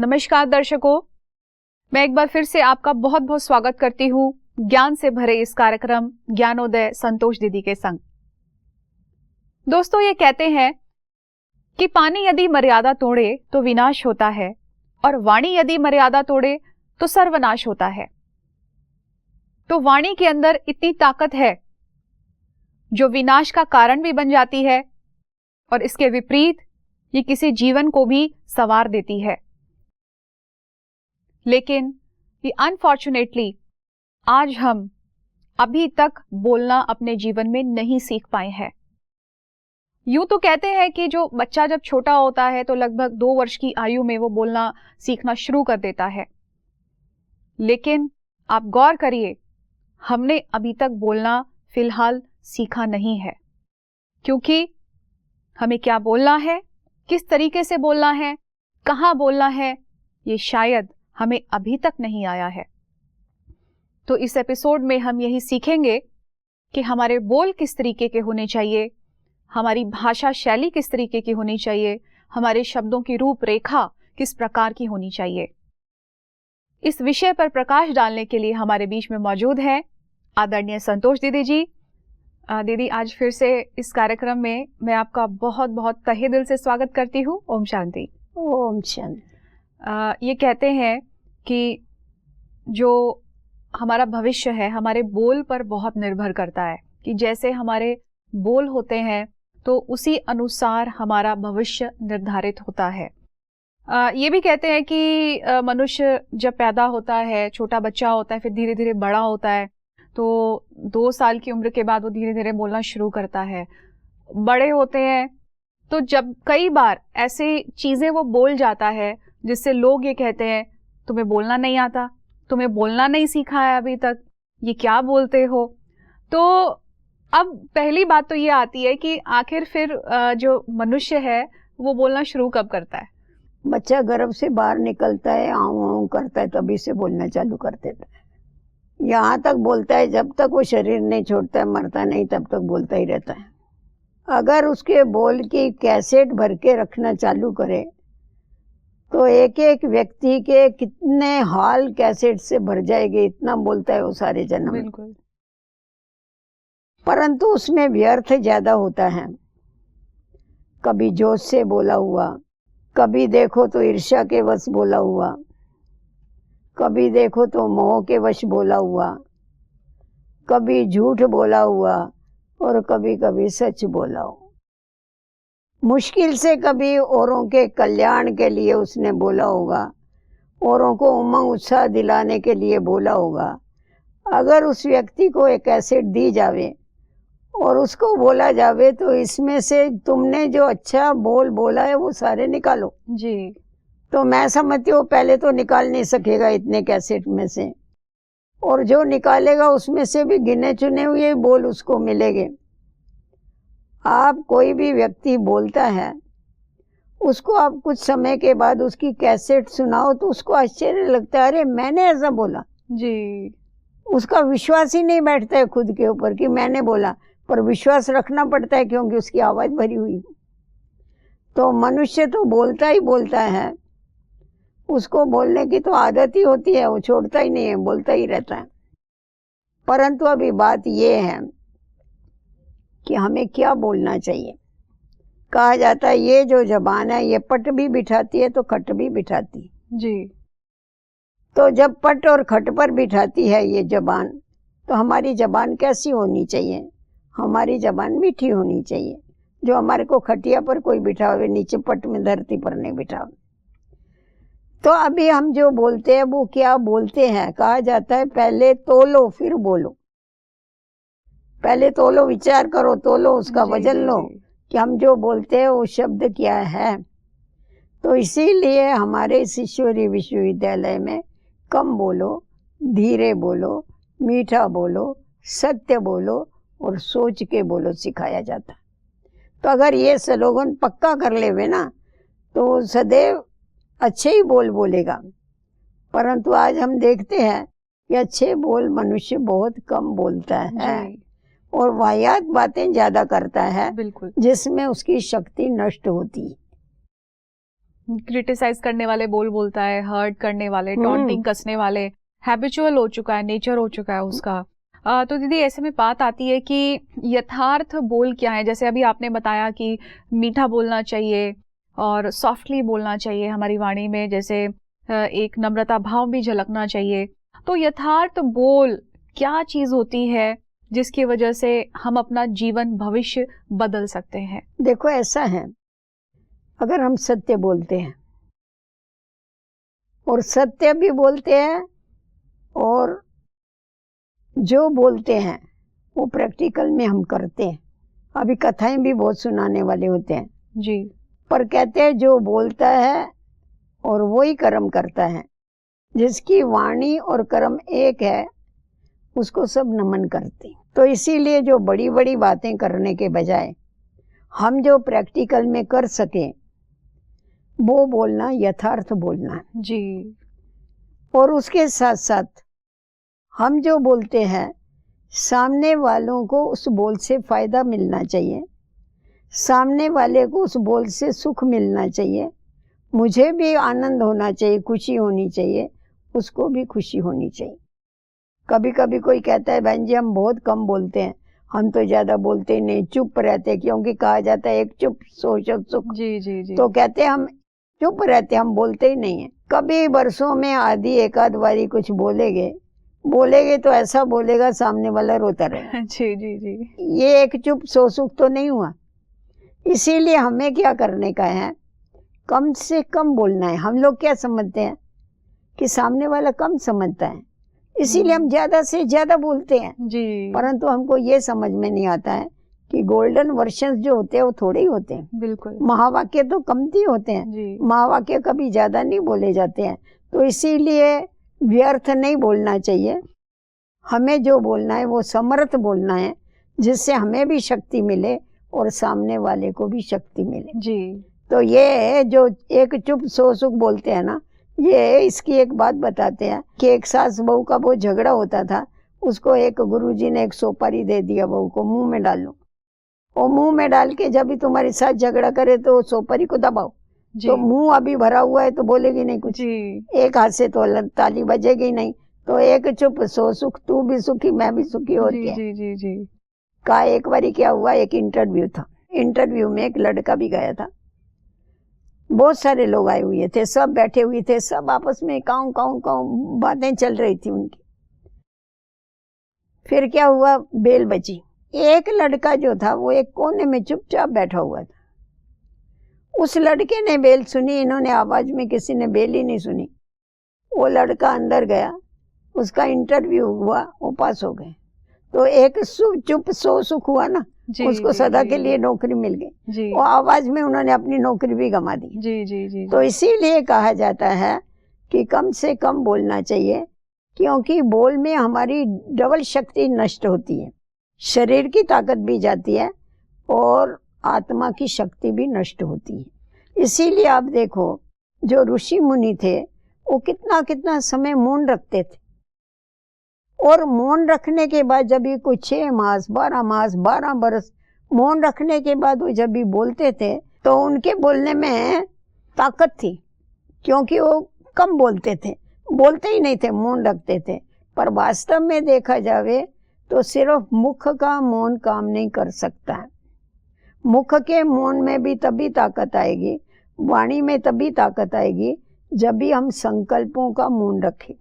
नमस्कार दर्शकों, मैं एक बार फिर से आपका बहुत बहुत स्वागत करती हूँ ज्ञान से भरे इस कार्यक्रम ज्ञानोदय संतोष दीदी के संग। दोस्तों, ये कहते हैं कि पानी यदि मर्यादा तोड़े तो विनाश होता है और वाणी यदि मर्यादा तोड़े तो सर्वनाश होता है। तो वाणी के अंदर इतनी ताकत है जो विनाश का कारण भी बन जाती है और इसके विपरीत ये किसी जीवन को भी संवार देती है। लेकिन ये अनफॉर्चुनेटली आज हम अभी तक बोलना अपने जीवन में नहीं सीख पाए हैं। यूं तो कहते हैं कि जो बच्चा जब छोटा होता है तो लगभग 2 वर्ष की आयु में वो बोलना सीखना शुरू कर देता है, लेकिन आप गौर करिए, हमने अभी तक बोलना फिलहाल सीखा नहीं है। क्योंकि हमें क्या बोलना है, किस तरीके से बोलना है, कहाँ बोलना है, ये शायद हमें अभी तक नहीं आया है। तो इस एपिसोड में हम यही सीखेंगे कि हमारे बोल किस तरीके के होने चाहिए, हमारी भाषा शैली किस तरीके की होनी चाहिए, हमारे शब्दों की रूपरेखा किस प्रकार की होनी चाहिए। इस विषय पर प्रकाश डालने के लिए हमारे बीच में मौजूद है आदरणीय संतोष दीदी जी। दीदी, आज फिर से इस कार्यक्रम में मैं आपका बहुत बहुत तहे दिल से स्वागत करती हूँ। ओम शांति। ओम शांति। ये कहते हैं कि जो हमारा भविष्य है हमारे बोल पर बहुत निर्भर करता है, कि जैसे हमारे बोल होते हैं तो उसी अनुसार हमारा भविष्य निर्धारित होता है। ये भी कहते हैं कि मनुष्य जब पैदा होता है, छोटा बच्चा होता है, फिर धीरे धीरे बड़ा होता है, तो 2 साल की उम्र के बाद वो धीरे धीरे बोलना शुरू करता है। बड़े होते हैं तो जब कई बार ऐसी चीजें वो बोल जाता है जिससे लोग ये कहते हैं तुम्हें बोलना नहीं आता, तुम्हें बोलना नहीं सीखा है अभी तक, ये क्या बोलते हो। तो अब पहली बात तो ये आती है कि आखिर फिर जो मनुष्य है वो बोलना शुरू कब करता है? बच्चा गर्भ से बाहर निकलता है, आऊं आऊं करता है, तभी से बोलना चालू कर देता है। यहाँ तक बोलता है जब तक वो शरीर नहीं छोड़ता है, मरता नहीं, तब तक बोलता ही रहता है। अगर उसके बोल की कैसेट भर के रखना चालू करे तो एक एक व्यक्ति के कितने हाल कैसेट से भर जाएंगे, इतना बोलता है वो सारे जन्म। बिल्कुल। परंतु उसमें व्यर्थ ज्यादा होता है। कभी जोश से बोला हुआ, कभी देखो तो ईर्ष्या के वश बोला हुआ, कभी देखो तो मोह के वश बोला हुआ, कभी झूठ बोला हुआ और कभी कभी सच बोला हुआ। मुश्किल से कभी औरों के कल्याण के लिए उसने बोला होगा, औरों को उमंग उत्साह दिलाने के लिए बोला होगा। अगर उस व्यक्ति को एक कैसेट दी जावे और उसको बोला जावे तो इसमें से तुमने जो अच्छा बोल बोला है वो सारे निकालो जी, तो मैं समझती हूँ पहले तो निकाल नहीं सकेगा इतने कैसेट में से, और जो निकालेगा उसमें से भी गिने चुने हुए बोल उसको मिलेंगे। आप कोई भी व्यक्ति बोलता है, उसको आप कुछ समय के बाद उसकी कैसेट सुनाओ तो उसको आश्चर्य लगता है, अरे मैंने ऐसा बोला जी। उसका विश्वास ही नहीं बैठता है खुद के ऊपर कि मैंने बोला, पर विश्वास रखना पड़ता है क्योंकि उसकी आवाज भरी हुई। तो मनुष्य तो बोलता ही बोलता है, उसको बोलने की तो आदत ही होती है, वो छोड़ता ही नहीं है, बोलता ही रहता है। परंतु अभी बात ये है कि हमें क्या बोलना चाहिए। कहा जाता है ये जो जबान है ये पट भी बिठाती है तो खट भी बिठाती है जी। तो जब पट और खट पर बिठाती है ये जबान, तो हमारी जबान कैसी होनी चाहिए? हमारी जबान मीठी होनी चाहिए, जो हमारे को खटिया पर कोई बिठावे, नीचे पट में धरती पर नहीं बिठावे। तो अभी हम जो बोलते हैं वो क्या बोलते हैं? कहा जाता है पहले तोलो फिर बोलो। पहले तोलो, विचार करो, तोलो, उसका वजन लो कि हम जो बोलते हैं वो शब्द क्या है। तो इसीलिए हमारे इस ईश्वरीय विश्वविद्यालय में कम बोलो, धीरे बोलो, मीठा बोलो, सत्य बोलो और सोच के बोलो सिखाया जाता। तो अगर ये स्लोगन पक्का कर लेवे ना तो सदैव अच्छे ही बोल बोलेगा। परंतु आज हम देखते हैं कि अच्छे बोल मनुष्य बहुत कम बोलता है और वाहियात बातें ज्यादा करता है, बिल्कुल, जिसमें उसकी शक्ति नष्ट होती है। क्रिटिसाइज करने वाले बोल बोलता है, हर्ट करने वाले, टॉन्टिंग कसने वाले, हैबिचुअल हो चुका है, नेचर हो चुका है उसका। तो दीदी ऐसे में बात आती है कि यथार्थ बोल क्या है। जैसे अभी आपने बताया कि मीठा बोलना चाहिए और सॉफ्टली बोलना चाहिए हमारी वाणी में, जैसे एक नम्रता भाव भी झलकना चाहिए। तो यथार्थ बोल क्या चीज होती है जिसकी वजह से हम अपना जीवन भविष्य बदल सकते हैं? देखो ऐसा है, अगर हम सत्य बोलते हैं और सत्य भी बोलते हैं और जो बोलते हैं वो प्रैक्टिकल में हम करते हैं। अभी कथाएं भी बहुत सुनाने वाले होते हैं जी, पर कहते हैं जो बोलता है और वो ही कर्म करता है, जिसकी वाणी और कर्म एक है उसको सब नमन करते हैं। तो इसीलिए जो बड़ी बड़ी बातें करने के बजाय हम जो प्रैक्टिकल में कर सकें वो बोलना यथार्थ बोलना है जी, और उसके साथ साथ हम जो बोलते हैं सामने वालों को उस बोल से फायदा मिलना चाहिए, सामने वाले को उस बोल से सुख मिलना चाहिए, मुझे भी आनंद होना चाहिए, खुशी होनी चाहिए, उसको भी खुशी होनी चाहिए। कभी कभी कोई कहता है बहन जी हम बहुत कम बोलते हैं, हम तो ज्यादा बोलते नहीं, चुप रहते, क्योंकि कहा जाता है एक चुप सो शत सुख। जी, जी, जी, तो कहते हैं हम चुप रहते, हम बोलते ही नहीं है। कभी वर्षों में आधी एक आध बारी कुछ बोलेगे तो ऐसा बोलेगा सामने वाला रोता रहेगा। जी, जी, जी, ये एक चुप सो सुख तो नहीं हुआ। इसीलिए हमें क्या करने का है, कम से कम बोलना है। हम लोग क्या समझते हैं कि सामने वाला कम समझता है, इसीलिए हम ज्यादा से ज्यादा बोलते हैं। जी, परंतु हमको ये समझ में नहीं आता है कि गोल्डन वर्षन जो होते हैं वो थोड़े ही होते हैं, बिल्कुल, महावाक्य तो कमती होते हैं, जी, महावाक्य कभी ज्यादा नहीं बोले जाते हैं। तो इसीलिए व्यर्थ नहीं बोलना चाहिए। हमें जो बोलना है वो समर्थ बोलना है, जिससे हमें भी शक्ति मिले और सामने वाले को भी शक्ति मिले। जी, तो ये जो एक चुप सो सुख बोलते हैं ना, ये इसकी एक बात बताते हैं कि एक सास बहू का बहुत झगड़ा होता था। उसको एक गुरुजी ने एक सोपारी दे दिया बहू को, मुंह में डालो, और मुंह में डाल के जब भी तुम्हारे साथ झगड़ा करे तो सोपारी को दबाओ। जी, तो मुंह अभी भरा हुआ है तो बोलेगी नहीं कुछ, जी, एक हाथ से तो ताली बजेगी नहीं। तो एक चुप सो सुख, तू भी सुखी मैं भी सुखी, और जी, क्या जी, जी, जी, का। एक बारी क्या हुआ, एक इंटरव्यू था, इंटरव्यू में एक लड़का भी गया था, बहुत सारे लोग आए हुए थे, सब बैठे हुए थे, सब आपस में काऊ काऊ काऊ बातें चल रही थी उनकी। फिर क्या हुआ, बेल बजी। एक लड़का जो था वो एक कोने में चुपचाप बैठा हुआ था। उस लड़के ने बेल सुनी, इन्होंने आवाज में किसी ने बेल ही नहीं सुनी। वो लड़का अंदर गया, उसका इंटरव्यू हुआ, वो पास हो गए। तो एक चुप सो सुख हुआ ना, जी, उसको जी, सदा जी, के लिए नौकरी मिल गई। जी, वो आवाज में उन्होंने अपनी नौकरी भी गंवा दी। जी, जी, जी, तो इसीलिए कहा जाता है कि कम से कम बोलना चाहिए, क्योंकि बोल में हमारी डबल शक्ति नष्ट होती है, शरीर की ताकत भी जाती है और आत्मा की शक्ति भी नष्ट होती है। इसीलिए आप देखो जो ऋषि मुनि थे वो कितना कितना समय मौन रखते थे, और मौन रखने के बाद जब भी कुछ 6 मास 12 मास 12 बरस मौन रखने के बाद वो जब भी बोलते थे तो उनके बोलने में ताकत थी, क्योंकि वो कम बोलते थे, बोलते ही नहीं थे, मौन रखते थे। पर वास्तव में देखा जावे तो सिर्फ मुख का मौन काम नहीं कर सकता है। मुख के मौन में भी तभी ताकत आएगी, वाणी में तभी ताकत आएगी जब भी हम संकल्पों का मौन रखें।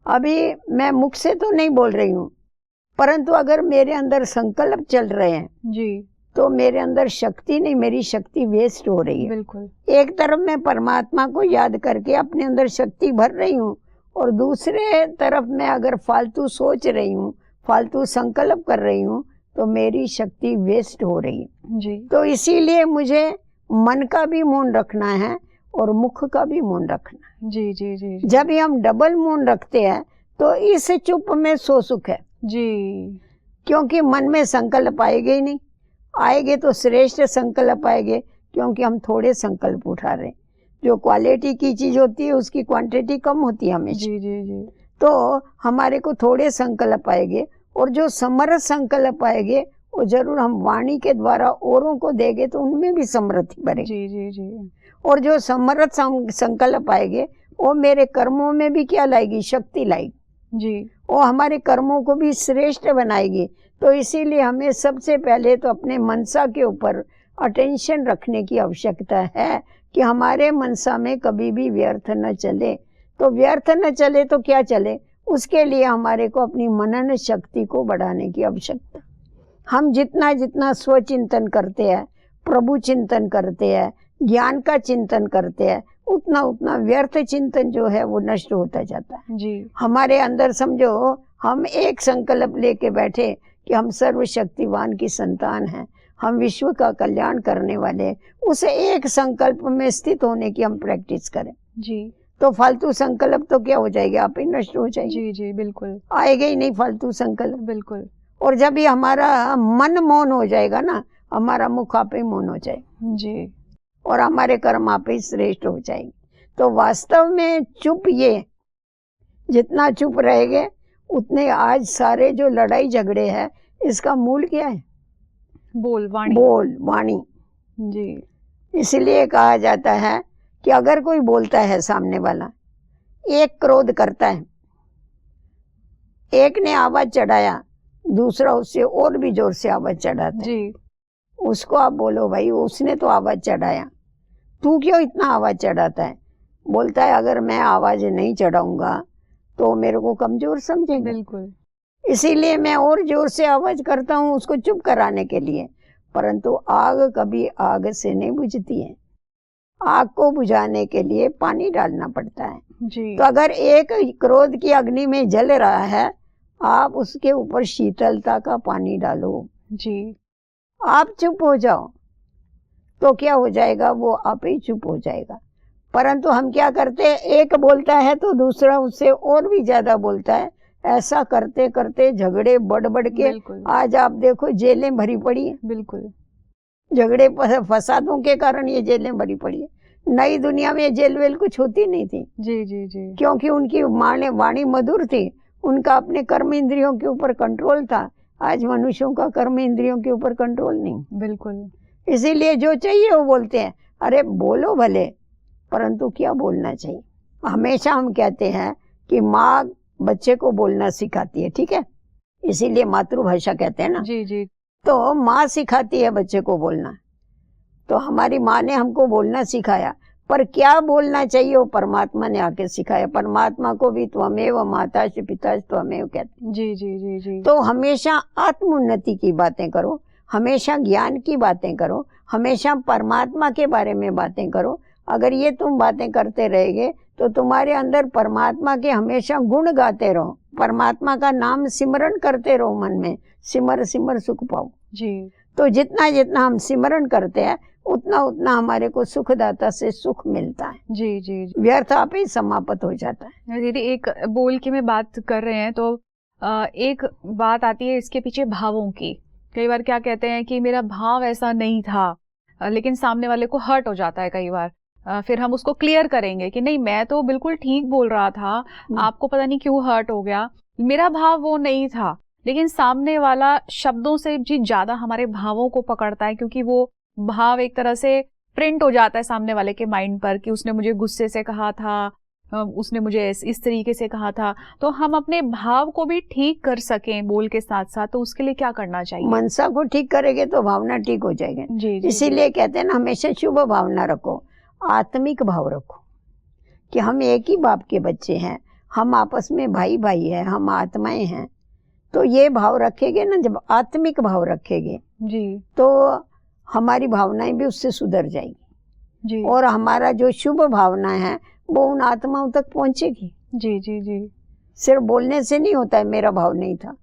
अभी मैं मुख से तो नहीं बोल रही हूँ, परंतु अगर मेरे अंदर संकल्प चल रहे हैं जी, तो मेरे अंदर शक्ति नहीं, मेरी शक्ति वेस्ट हो रही है। बिल्कुल, एक तरफ मैं परमात्मा को याद करके अपने अंदर शक्ति भर रही हूँ, और दूसरे तरफ मैं अगर फालतू सोच रही हूँ, फालतू संकल्प कर रही हूँ, तो मेरी शक्ति वेस्ट हो रही है। जी, तो इसीलिए मुझे मन का भी मौन रखना है और मुख का भी मौन रखना है। जी, जी, जी, जी, जब भी हम डबल मौन रखते हैं तो इस चुप में सो सुख है, जी, क्योंकि मन में संकल्प आएंगे ही नहीं, आएंगे तो श्रेष्ठ संकल्प आएंगे, क्योंकि हम थोड़े संकल्प उठा रहे हैं। जो क्वालिटी की चीज होती है उसकी क्वांटिटी कम होती है हमेशा। जी, जी, जी, तो हमारे को थोड़े संकल्प आएंगे, और जो समर्थ संकल्प आएंगे वो जरूर हम वाणी के द्वारा औरों को देंगे तो उनमें भी समृद्धि बढ़ेगी। जी, जी, जी, और जो समर्थ संकल्प आएंगे वो मेरे कर्मों में भी क्या लाएगी, शक्ति लाएगी जी। वो हमारे कर्मों को भी श्रेष्ठ बनाएगी। तो इसीलिए हमें सबसे पहले तो अपने मनसा के ऊपर अटेंशन रखने की आवश्यकता है कि हमारे मनसा में कभी भी व्यर्थ न चले। तो व्यर्थ न चले तो क्या चले, उसके लिए हमारे को अपनी मनन शक्ति को बढ़ाने की आवश्यकता। हम जितना जितना स्वचिंतन करते हैं, प्रभु चिंतन करते हैं, ज्ञान का चिंतन करते हैं, उतना उतना व्यर्थ चिंतन जो है वो नष्ट होता जाता है जी। हमारे अंदर। समझो हम एक संकल्प लेके बैठे कि हम सर्वशक्तिवान की संतान हैं, हम विश्व का कल्याण करने वाले, उस एक संकल्प में स्थित होने की हम प्रैक्टिस करें जी। तो फालतू संकल्प तो क्या हो जाएगा, आप ही नष्ट हो जाएंगे। जी जी बिल्कुल। आएगा ही नहीं फालतू संकल्प। बिल्कुल। और जब भी हमारा मन मौन हो जाएगा ना, हमारा मुख आप ही मौन हो जाएगा जी। और हमारे कर्म आप ही श्रेष्ठ हो जाएंगे। तो वास्तव में चुप, ये जितना चुप रहेंगे उतने आज सारे जो लड़ाई झगड़े हैं इसका मूल क्या है, बोल वाणी। बोल वाणी। जी। इसलिए कहा जाता है कि अगर कोई बोलता है सामने वाला, एक क्रोध करता है, एक ने आवाज चढ़ाया, दूसरा उससे और भी जोर से आवाज चढ़ाता है, जी। उसको आप बोलो भाई उसने तो आवाज चढ़ाया, तू क्यों इतना आवाज चढ़ाता है। बोलता है अगर मैं आवाज नहीं चढ़ाऊंगा तो मेरे को कमजोर समझेंगे, बिल्कुल। इसीलिए मैं और जोर से आवाज करता हूँ उसको चुप कराने के लिए। परंतु आग कभी आग से नहीं बुझती है, आग को बुझाने के लिए पानी डालना पड़ता है। जी। तो अगर एक क्रोध की अग्नि में जल रहा है, आप उसके ऊपर शीतलता का पानी डालो, जी। आप चुप हो जाओ तो क्या हो जाएगा, वो आप ही चुप हो जाएगा। परंतु हम क्या करते हैं, एक बोलता है तो दूसरा उससे और भी ज्यादा बोलता है, ऐसा करते करते झगड़े बढ़ बढ़ के बिल्कुल। आज आप देखो जेलें भरी पड़ी है, बिल्कुल। झगड़े फसादों के कारण ये जेलें भरी पड़ी है। नई दुनिया में जेल वेल कुछ होती नहीं थी, जी जी जी। क्योंकि उनकी वाणी मधुर थी, उनका अपने कर्म इंद्रियों के ऊपर कंट्रोल था। आज मनुष्यों का कर्म इंद्रियों के ऊपर कंट्रोल नहीं, बिल्कुल। इसीलिए जो चाहिए वो बोलते हैं। अरे बोलो भले, परंतु क्या बोलना चाहिए। हमेशा हम कहते हैं कि माँ बच्चे को बोलना सिखाती है, ठीक है, इसीलिए मातृभाषा कहते हैं ना। जी जी। तो माँ सिखाती है बच्चे को बोलना, तो हमारी माँ ने हमको बोलना सिखाया, पर क्या बोलना चाहिए वो परमात्मा ने आके सिखाया। परमात्मा को भी त्वमेव माता पिता त्वमेव कहते हैं। जी जी जी जी। तो हमेशा आत्मोन्नति की बातें करो, हमेशा ज्ञान की बातें करो, हमेशा परमात्मा के बारे में बातें करो। अगर ये तुम बातें करते रहेगे तो तुम्हारे अंदर परमात्मा के हमेशा गुण गाते रहो, परमात्मा का नाम सिमरन करते रहो मन में, सिमर सिमर सुख पाओ। जी। तो जितना जितना हम सिमरन करते हैं उतना उतना हमारे को सुखदाता से सुख मिलता है, जी जी जी। व्यर्थ आप ही समाप्त हो जाता है। दीदी एक बोल की में बात कर रहे हैं तो एक बात आती है इसके पीछे भावों की। कई बार क्या कहते हैं कि मेरा भाव ऐसा नहीं था, लेकिन सामने वाले को हर्ट हो जाता है कई बार। फिर हम उसको क्लियर करेंगे कि नहीं मैं तो बिल्कुल ठीक बोल रहा था, आपको पता नहीं क्यों हर्ट हो गया, मेरा भाव वो नहीं था। लेकिन सामने वाला शब्दों से भी ज्यादा हमारे भावों को पकड़ता है, क्योंकि वो भाव एक तरह से प्रिंट हो जाता है सामने वाले के माइंड पर कि उसने मुझे गुस्से से कहा था, उसने मुझे इस तरीके से कहा था। तो हम अपने भाव को भी ठीक कर सकें बोल के साथ साथ, तो उसके लिए क्या करना चाहिए? मनसा को ठीक करेंगे तो भावना ठीक हो जाएगी। जी जी। इसीलिए कहते हैं ना हमेशा शुभ भावना रखो, आत्मिक भाव रखो कि हम एक ही बाप के बच्चे हैं, हम आपस में भाई भाई हैं, हम आत्माएं हैं। तो ये भाव रखेंगे ना, जब आत्मिक भाव रखेंगे जी तो हमारी भावनाएं भी उससे सुधर जाएगी जी। और हमारा जो शुभ भावना है वो उन आत्माओं तक पहुंचेगी। जी जी जी। सिर्फ बोलने से नहीं होता है मेरा भाव नहीं था,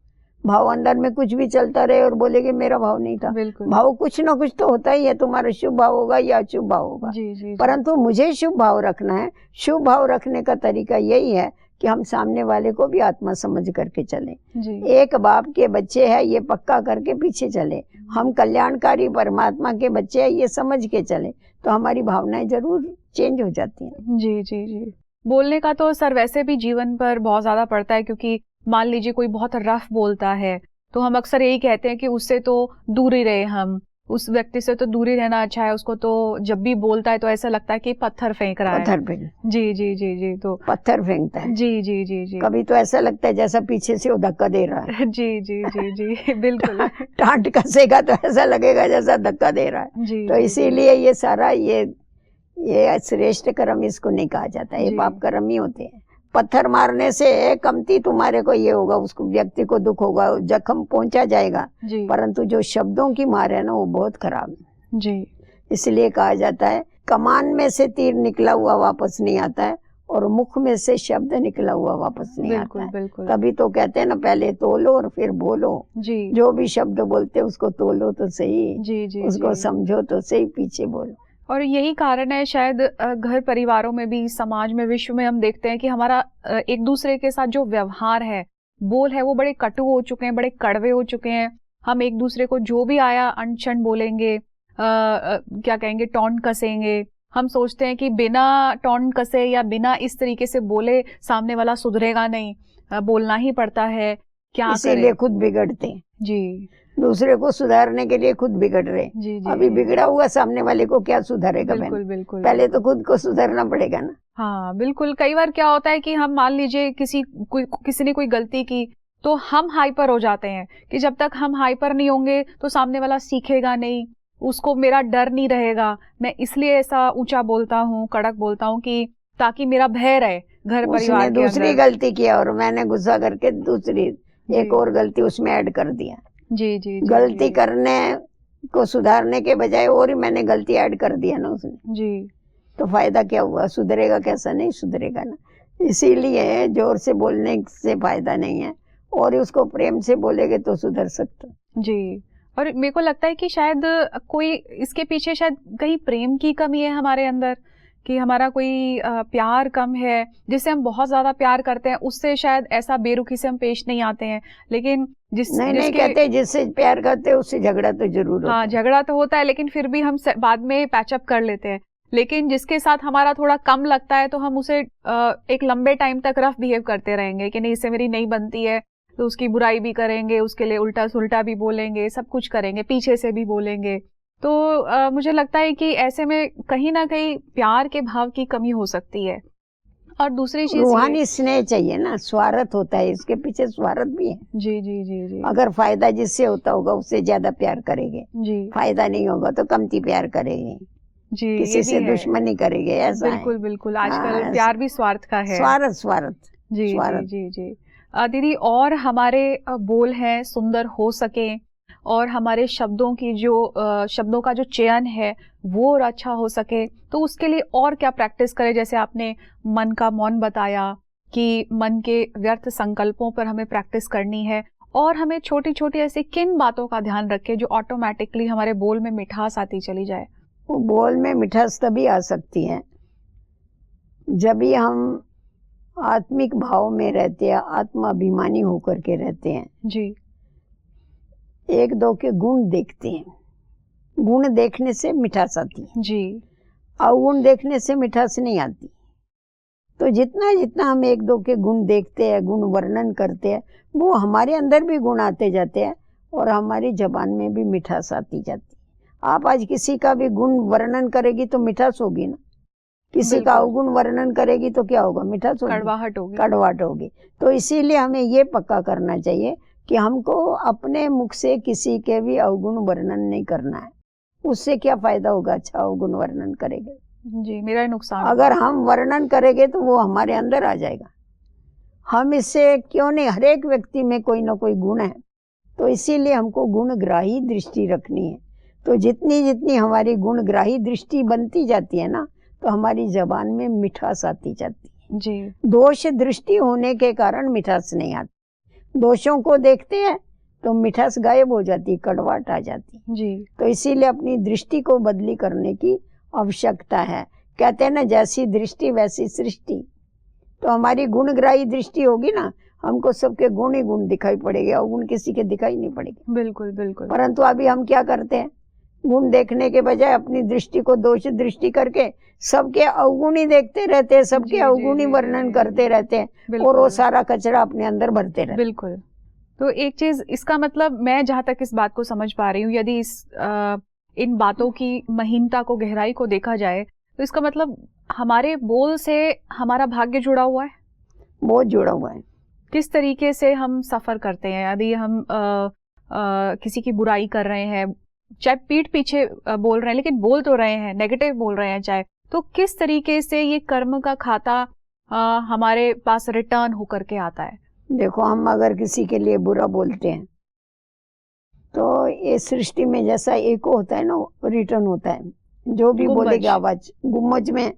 भाव अंदर में कुछ भी चलता रहे और बोलेगे मेरा भाव नहीं था, बिल्कुल। भाव कुछ ना कुछ तो होता ही है, तुम्हारा शुभ भाव होगा या अशुभ भाव होगा। जी जी। परंतु मुझे शुभ भाव रखना है। शुभ भाव रखने का तरीका यही है कि हम सामने वाले को भी आत्मा समझ करके चलें, जी एक बाप के बच्चे हैं ये पक्का करके पीछे चले, हम कल्याणकारी परमात्मा के बच्चे हैं ये समझ के चले, तो हमारी भावनाएं जरूर चेंज हो जाती हैं। जी जी जी। बोलने का तो सर वैसे भी जीवन पर बहुत ज्यादा पड़ता है, क्योंकि मान लीजिए कोई बहुत रफ बोलता है तो हम अक्सर यही कहते हैं कि उससे तो दूर ही रहे हम, उस व्यक्ति से तो दूर ही रहना अच्छा है, उसको तो जब भी बोलता है तो ऐसा लगता है कि पत्थर फेंक रहा है। पत्थर फेंक, जी जी जी जी, तो पत्थर फेंकता है। जी जी जी जी, कभी तो ऐसा लगता है जैसा पीछे से वो धक्का दे रहा है। जी जी जी जी बिल्कुल। टांट कसेगा तो ऐसा लगेगा जैसा धक्का दे रहा है। जी तो जी, इसीलिए ये सारा ये श्रेष्ठ कर्म इसको नहीं कहा जाता, ये जी। पाप कर्म ही होते हैं। पत्थर मारने से कमती तुम्हारे को ये होगा, उसको व्यक्ति को दुख होगा, जख्म पहुंचा जाएगा, जी परंतु जो शब्दों की मार है ना वो बहुत खराब है। जी इसलिए कहा जाता है कमान में से तीर निकला हुआ वापस नहीं आता है और मुख में से शब्द निकला हुआ वापस नहीं आता बिल्कुल है। बिल्कुल। तभी तो कहते हैं ना, पहले तोलो और फिर बोलो। जी जो भी शब्द बोलते उसको तोलो तो सही, जी जी उसको जी। समझो तो सही, पीछे बोलो। और यही कारण है शायद घर परिवारों में भी, समाज में, विश्व में हम देखते हैं कि हमारा एक दूसरे के साथ जो व्यवहार है, बोल है, वो बड़े कटु हो चुके हैं, बड़े कड़वे हो चुके हैं। हम एक दूसरे को जो भी आया अनशन बोलेंगे, क्या कहेंगे, टॉन्ट कसेंगे। हम सोचते हैं कि बिना टॉन्ट कसे या बिना इस तरीके से बोले सामने वाला सुधरेगा नहीं, बोलना ही पड़ता है, क्या इसीलिए करें। खुद बिगड़ते हैं, जी दूसरे को सुधारने के लिए खुद बिगड़ रहे। जी जी अभी जी, बिगड़ा हुआ सामने वाले को क्या सुधारेगा? बिल्कुल बहन, बिल्कुल पहले तो बिल्कुल। खुद को सुधारना पड़ेगा ना। हाँ बिल्कुल। कई बार क्या होता है कि हम मान लीजिए किसी ने कोई गलती की तो हम हाइपर हो जाते हैं कि जब तक हम हाइपर नहीं होंगे तो सामने वाला सीखेगा नहीं, उसको मेरा डर नहीं रहेगा। मैं इसलिए ऐसा ऊंचा बोलता हूँ, कड़क बोलता हूँ कि ताकि मेरा भय रहे घर उसने परिवार के दूसरी अंदर। गलती किया और मैंने गुस्सा करके दूसरी जी एक और गलती उसमें ऐड कर दिया। जी जी जी गलती जी, करने को सुधारने के बजाय और ही मैंने गलती ऐड कर दिया ना उसने, जी तो फायदा क्या हुआ? सुधरेगा कैसा? नहीं सुधरेगा ना। इसीलिए जोर से बोलने से फायदा नहीं है, और उसको प्रेम से बोलेगे तो सुधर सकता। जी। और मेरे को लगता है कि शायद कोई इसके पीछे शायद कहीं प्रेम की कमी है हमारे अंदर, कि हमारा कोई प्यार कम है। जिससे हम बहुत ज्यादा प्यार करते हैं उससे शायद ऐसा बेरुखी से हम पेश नहीं आते हैं, लेकिन नहीं कहते जिससे प्यार करते उससे झगड़ा तो जरूर होता हाँ है। झगड़ा तो होता है, लेकिन फिर भी हम बाद में पैचअप कर लेते हैं। लेकिन जिसके साथ हमारा थोड़ा कम लगता है तो हम उसे एक लंबे टाइम तक रफ बिहेव करते रहेंगे कि नहीं, इससे मेरी नहीं बनती है, तो उसकी बुराई भी करेंगे, उसके लिए उल्टा सुल्टा भी बोलेंगे, सब कुछ करेंगे, पीछे से भी बोलेंगे। तो मुझे लगता है कि ऐसे में कहीं ना कहीं प्यार के भाव की कमी हो सकती है। और दूसरी चीज रूहानी स्नेह चाहिए ना, स्वार्थ होता है, इसके पीछे स्वार्थ भी है। जी जी जी जी अगर फायदा जिससे होता होगा उससे ज्यादा प्यार करेंगे, जी फायदा नहीं होगा तो कमती प्यार करेंगे, जी, ये किसी भी से है। दुश्मनी करेंगे, ऐसा है। बिल्कुल बिल्कुल, आजकल हाँ, प्यार भी स्वार्थ का है। स्वार्थ स्वार्थ जी जी स्वार्थ। जी जी। दीदी, और हमारे बोल हैं सुंदर हो सके, और हमारे शब्दों की जो शब्दों का जो चयन है वो और अच्छा हो सके, तो उसके लिए और क्या प्रैक्टिस करें? जैसे आपने मन का मौन बताया कि मन के व्यर्थ संकल्पों पर हमें प्रैक्टिस करनी है, और हमें छोटी छोटी ऐसी किन बातों का ध्यान रखें जो ऑटोमेटिकली हमारे बोल में मिठास आती चली जाए? वो बोल में मिठास तभी आ सकती है जब भी हम आत्मिक भाव में रहते हैं, आत्माभिमानी होकर के रहते हैं। जी एक दो के गुण देखते हैं, गुण देखने से मिठास आती है, जी अवगुण देखने से मिठास नहीं आती। तो जितना जितना हम एक दो के गुण देखते हैं, गुण वर्णन करते हैं, वो हमारे अंदर भी गुण आते जाते हैं और हमारी जबान में भी मिठास आती जाती है। आप आज किसी का भी गुण वर्णन करेगी तो मिठास होगी ना, किसी का अवगुण वर्णन करेगी तो क्या होगा? मिठास होगी, कड़वाहट होगी। कड़वाहट होगी। तो इसीलिए हमें ये पक्का करना चाहिए कि हमको अपने मुख से किसी के भी अवगुण वर्णन नहीं करना है। उससे क्या फायदा होगा? अच्छा अवगुण वर्णन करेंगे जी, मेरा नुकसान। अगर हम वर्णन करेंगे तो वो हमारे अंदर आ जाएगा। हम इससे क्यों नहीं, हर एक व्यक्ति में कोई ना कोई गुण है, तो इसीलिए हमको गुणग्राही दृष्टि रखनी है। तो जितनी जितनी हमारी गुणग्राही दृष्टि बनती जाती है ना, तो हमारी जबान में मिठास आती जाती है। जी दोष दृष्टि होने के कारण मिठास नहीं आती। दोषों को देखते हैं तो मिठास गायब हो जाती, कड़वाहट आ जाती। जी तो इसीलिए अपनी दृष्टि को बदली करने की आवश्यकता है। कहते हैं ना, जैसी दृष्टि वैसी सृष्टि। तो हमारी गुणग्राही दृष्टि होगी ना, हमको सबके गुण ही गुण दिखाई पड़ेंगे, अवगुण किसी के दिखाई नहीं पड़ेंगे। बिल्कुल बिल्कुल। परंतु अभी हम क्या करते हैं, गुण देखने के बजाय अपनी दृष्टि को दोष दृष्टि करके सबके अवगुण ही देखते रहते हैं, सबके जी, अवगुण ही जी, वर्णन जी, करते रहते हैं, और बिल्कुल। वो सारा कचरा अपने अंदर भरते रहते हैं। बिल्कुल। तो एक चीज, इसका मतलब मैं जहां तक इस बात को समझ पा रही हूँ, यदि इन बातों की महीनता को, गहराई को देखा जाए तो इसका मतलब हमारे बोल से हमारा भाग्य जुड़ा हुआ है। बहुत जुड़ा हुआ है। किस तरीके से हम सफर करते हैं यदि हम किसी की बुराई कर रहे हैं, चाहे पीठ पीछे बोल रहे हैं लेकिन बोल तो रहे हैं, नेगेटिव बोल रहे हैं चाहे, तो किस तरीके से ये कर्म का खाता हमारे पास रिटर्न होकर के आता है? देखो, हम अगर किसी के लिए बुरा बोलते हैं तो ये सृष्टि में जैसा एको होता है ना, रिटर्न होता है। जो भी बोलेगा आवाज गुम्मज में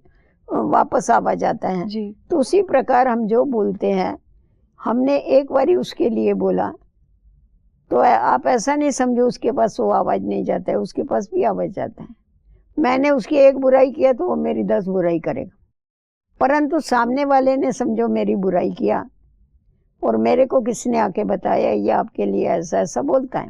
वापस आवाज आता है जी। तो उसी प्रकार हम जो बोलते हैं, हमने एक बारी उसके लिए बोला तो आप ऐसा नहीं समझो उसके पास वो आवाज नहीं जाता है, उसके पास भी आवाज जाता है। मैंने उसकी एक बुराई किया तो वो मेरी 10 बुराई करेगा, परंतु सामने वाले ने समझो मेरी बुराई किया और मेरे को किसने आके बताया ये आपके लिए ऐसा ऐसा बोलता है,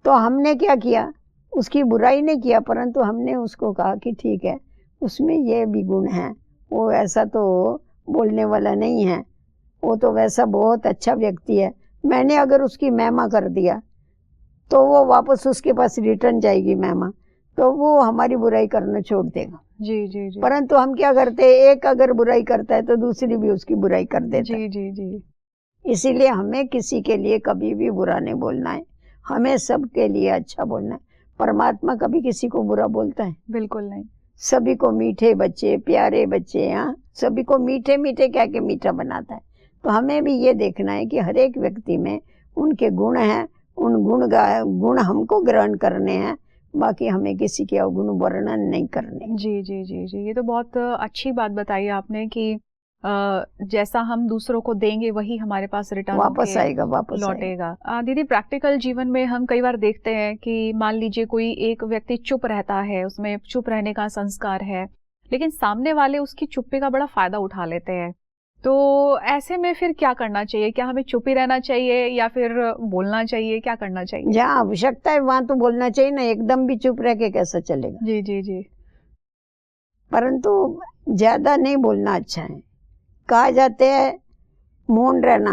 तो हमने क्या किया, उसकी बुराई नहीं किया, परंतु हमने उसको कहा कि ठीक है उसमें ये भी गुण है, वो ऐसा तो बोलने वाला नहीं है, वो तो वैसा बहुत अच्छा व्यक्ति है। मैंने अगर उसकी महिमा कर दिया तो वो वापस उसके पास रिटर्न जाएगी महिमा, तो वो हमारी बुराई करना छोड़ देगा। जी जी जी। परंतु हम क्या करते हैं, एक अगर बुराई करता है तो दूसरी भी उसकी बुराई कर देता है। जी जी जी। इसीलिए हमें किसी के लिए कभी भी बुरा नहीं बोलना है, हमें सबके लिए अच्छा बोलना है। परमात्मा कभी किसी को बुरा बोलता है? बिल्कुल नहीं। सभी को मीठे बच्चे, प्यारे बच्चे, हाँ सभी को मीठे मीठे कह के मीठा बनाता है। तो हमें भी ये देखना है कि हर एक व्यक्ति में उनके गुण हैं, उन गुण हमको ग्रहण करने हैं, बाकी हमें किसी के अवगुण वर्णन नहीं करने। जी जी जी जी, ये तो बहुत अच्छी बात बताई आपने कि जैसा हम दूसरों को देंगे वही हमारे पास रिटर्न वापस आएगा, वापस लौटेगा। दीदी, प्रैक्टिकल जीवन में हम कई बार देखते हैं कि मान लीजिए कोई एक व्यक्ति चुप रहता है, उसमें चुप रहने का संस्कार है, लेकिन सामने वाले उसकी चुप्पी का बड़ा फायदा उठा लेते हैं, तो ऐसे में फिर क्या करना चाहिए? क्या हमें चुप ही रहना चाहिए या फिर बोलना चाहिए? क्या करना चाहिए? जहाँ आवश्यकता है वहां तो बोलना चाहिए ना, एकदम भी चुप रह के कैसा चलेगा। जी जी जी। परंतु ज्यादा नहीं बोलना अच्छा है। कहा जाते हैं मौन रहना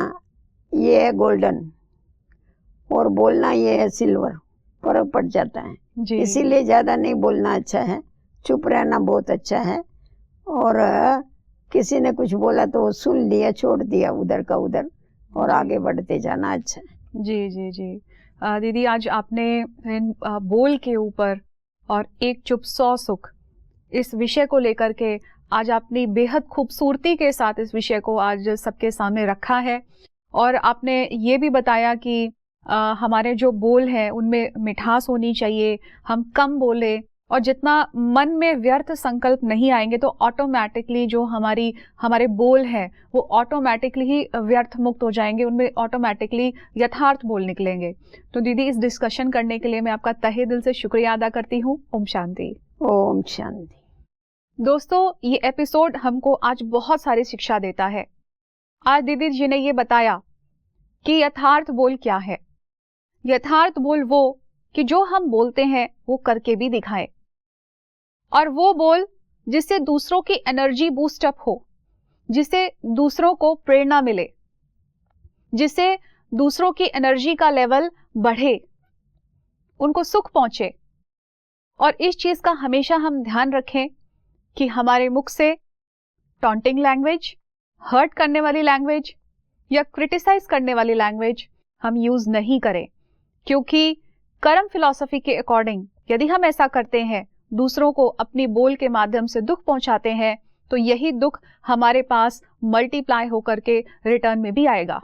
ये है गोल्डन और बोलना ये है सिल्वर, फर्क पड़ जाता है। इसीलिए ज्यादा नहीं बोलना अच्छा है, चुप रहना बहुत अच्छा है। और किसी ने कुछ बोला तो सुन लिया, छोड़ दिया उधर का उधर और आगे बढ़ते जाना अच्छा है। जी जी जी। दीदी, आज आपने बोल के ऊपर और एक चुप 100 सुख इस विषय को लेकर के आज आपने बेहद खूबसूरती के साथ इस विषय को आज सबके सामने रखा है, और आपने ये भी बताया कि हमारे जो बोल हैं उनमें मिठास होनी चाहिए, हम कम बोले, और जितना मन में व्यर्थ संकल्प नहीं आएंगे तो ऑटोमेटिकली जो हमारे बोल हैं वो ऑटोमेटिकली ही व्यर्थ मुक्त हो जाएंगे, उनमें ऑटोमेटिकली यथार्थ बोल निकलेंगे। तो दीदी, इस डिस्कशन करने के लिए मैं आपका तहे दिल से शुक्रिया अदा करती हूँ। ओम शांति। ओम शांति। दोस्तों, ये एपिसोड हमको आज बहुत सारी शिक्षा देता है। आज दीदी जी ने ये बताया कि यथार्थ बोल क्या है। यथार्थ बोल वो कि जो हम बोलते हैं वो करके भी दिखाएं, और वो बोल जिससे दूसरों की एनर्जी बूस्ट अप हो, जिससे दूसरों को प्रेरणा मिले, जिससे दूसरों की एनर्जी का लेवल बढ़े, उनको सुख पहुंचे। और इस चीज का हमेशा हम ध्यान रखें कि हमारे मुख से टॉन्टिंग लैंग्वेज, हर्ट करने वाली लैंग्वेज या क्रिटिसाइज करने वाली लैंग्वेज हम यूज नहीं करें, क्योंकि कर्म फिलॉसफी के अकॉर्डिंग यदि हम ऐसा करते हैं, दूसरों को अपनी बोल के माध्यम से दुख पहुंचाते हैं, तो यही दुख हमारे पास मल्टीप्लाई होकर के रिटर्न में भी आएगा।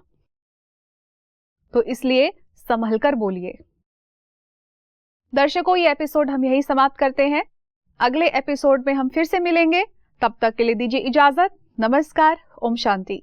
तो इसलिए संभल कर बोलिए। दर्शकों, ये एपिसोड हम यही समाप्त करते हैं। अगले एपिसोड में हम फिर से मिलेंगे, तब तक के लिए दीजिए इजाजत। नमस्कार। ओम शांति।